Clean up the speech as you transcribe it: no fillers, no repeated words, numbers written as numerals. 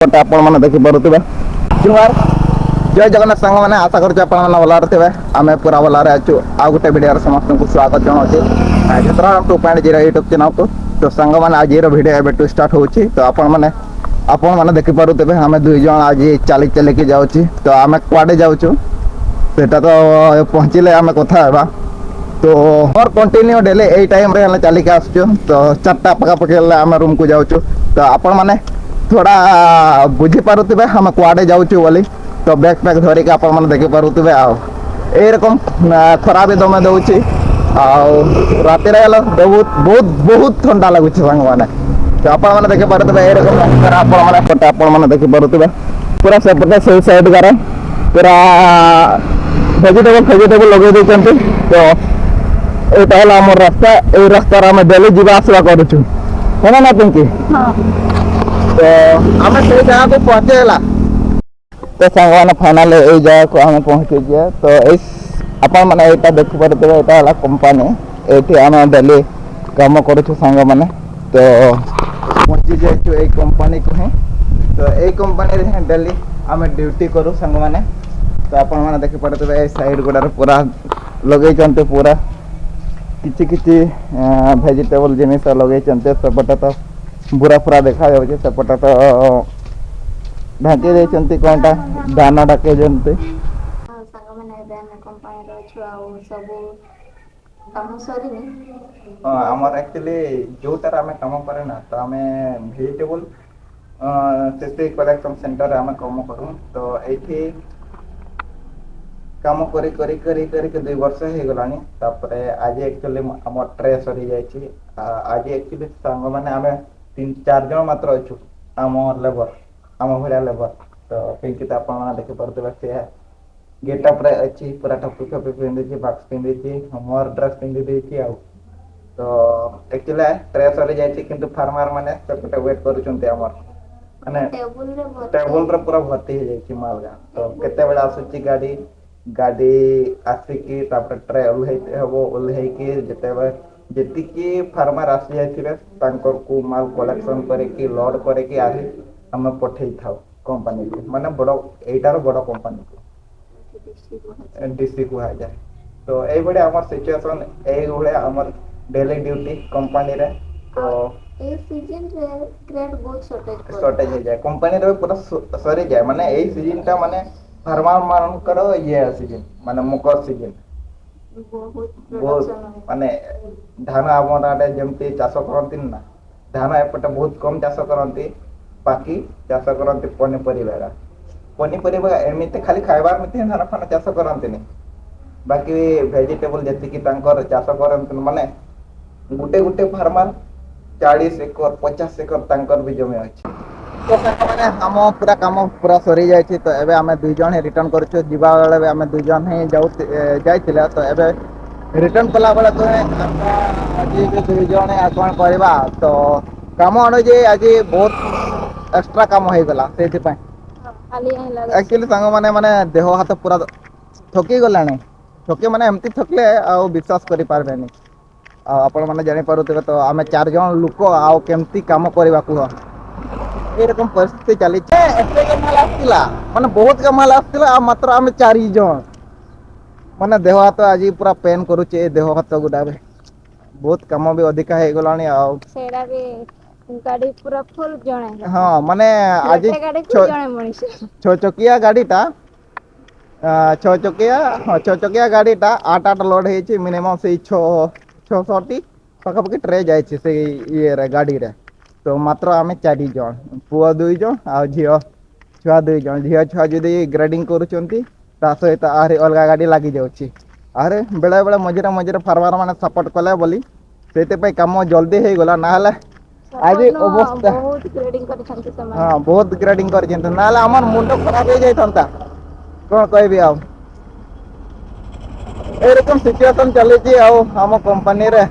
आपण मैंने देखिपे जुआर जय जगन्नाथ सांग मैंने आशा कर भलर थे आम पूरा भलर अच्छु आ गोटे भिडियो समस्त को स्वागत जनाऊँ 2.0 यूट्यूब चैनल को। तो सांग मैंने आज भिडियो एवं स्टार्ट हो तो आपण मैंने देखिपे आम दुई जन आज चली चलिकी जाऊँ तो आम कुआडे जाऊँ सेटा तो पहुँचले आम कथा तो और कंटिन्यू डेली यही टाइम रे चलिके आसचु तो 4टा पखापाखि आम रूम को जाऊँ तो आपण मैंने थोड़ा बुझी पारुथिबे हम कुआडे जाऊँ बोली तो बैग पैक धरिक आप देखी पारुथिबे आरकम खरा भी दमे दौची राति बहुत बहुत बहुत ठंडा लगुच सांग मैंने तो आप देखी पारुथिबे एरकम देखी पारुथिबे पूरा सेपटे से साइड गारे पूरा भेजिटेबल लगे देते तो यहाँ आम रास्ता ये रास्तार आम डेली जावा आसवा करुचु है ना पिंकी तो आम से जगह को पहुँचेगा तो सांग मैंने फाइनाल यही जगह को आम पहुँची गए तो आपण मैंने यहाँ देखिपे यहाँ कंपानी ये आम डेली कम करुचु सांग मैंने तो पहुँची जाइए कंपानी को ही तो यही कंपानी डेली आम ड्यूटी करूँ सांग मैंने तो आपण मैंने देखिपे साइड गुड़ार पूरा लगे पूरा किछि किछि भेजिटेबल जिनिस लगे सेपटे तो बुरा पूरा देखा जाऊँ सेपटे तो ढांकी देते कौनटा धान ढाके आमर एक्चुअली जोटार आम कम करे ना तो आम भेजिटेबल से कलेक्शन सेंटर आम कम करूँ तो ये काम करी करी करी करी 2 वर्ष हो गलानी तापरे आज एक्चुअली आम ट्रे सरी जाइए आज एक्चुअली सांग मैंने आम 3-4 जन मात्र अच्छु आम लेबर आम भाया लेबर तो पिंकी तो आप देखिपे सी गेटअप अच्छी पूरा टपी फपी पिंधि बाक्स पिंधि मोर ड्रेस पिंधि तो एक्चुअली ट्रे सरी जाइए कि फार्मर मैंने सेपटे वेट करूँ माने टेबुल पूरा भर्ती हो जाए मालगा तो केते बेला आसुची गाड़ी गाड़ी आसिकी ट्रे ओल्हेकी जी फार्मर आसी जाइए को माल कलेक्शन करके लोड करके आगे आम पठे था कंपनी को माने बड़ एटार बड़ कंपनी को डीसी कह जाए तो ये आम सिचुएसन ये आम डेली ड्यूटी कंपनी रे तो शॉर्टेज हो जाए कंपनी रे पूरा सरी जाए माने यही सीजन टा माने फार्मर मानकर ये सीजन माने मकर सीजन बहुत माने धान आम आड़े जमती चाष करती ना धान एपटे बहुत कम चाष करती बाकी चाष करती पनीपरिया एमती खाली खाइबार में धान फान चाष करती बाकी भेजिटेबल जी चाष करते माने गुटे गुटे फार्मर 40 एकर 50 एकर भी जमी अच्छी तो मैंने आम पूरा काम पूरा सरी जाइए तो एबे आम 2 जन ही रिटर्न करूँ जीवा बेले आम 2 जन ही जाइए तो एबे रिटर्न कला बेले तो आज 2 जन कौन करवा तो काम अनुजाई आज बहुत एक्स्ट्रा काम हो गला से एक्चुअली सांग मैंने माने देह हाथ पूरा थकी गला थकी मैंने एमती थकले आ विश्वास कर पारे आपण मैंने जानीपे तो आम 4 जन लोक आमती काम करवा कह एरकम परिस्थिति चली माने बहुत कमाल आसला मात्र आम 4 जन माने देह हाथ आज पूरा पेन करुचे देह हाथ गुडा बहुत कम भी अधिका हो गला पूरा फुल जणे हाँ माने आज 6 चकिया गाड़ीटा 6 चकिया गाड़ीटा 8 लोड हो मिनिमम से 600 पखापाखि ट्रे जाए ये गाड़ी रे तो मात्र आम 4 जन पुआ 2 जन आ झील छुआ 2 जन झील छुआ जदि ग्रेडिंग करुँचा सहित आहरी अलग गाड़ी लगी जाऊँगी आहरे बेले बेले मझे मझे फार्मर मैंने सपोर्ट कले बोली से कम जल्दी हो गला ना आज अवस्था हाँ बहुत ग्रेडिंग कर आम मुंड खराब हो जाता कौन कहबी आरकम सिचुएसन चली आम कंपनी रे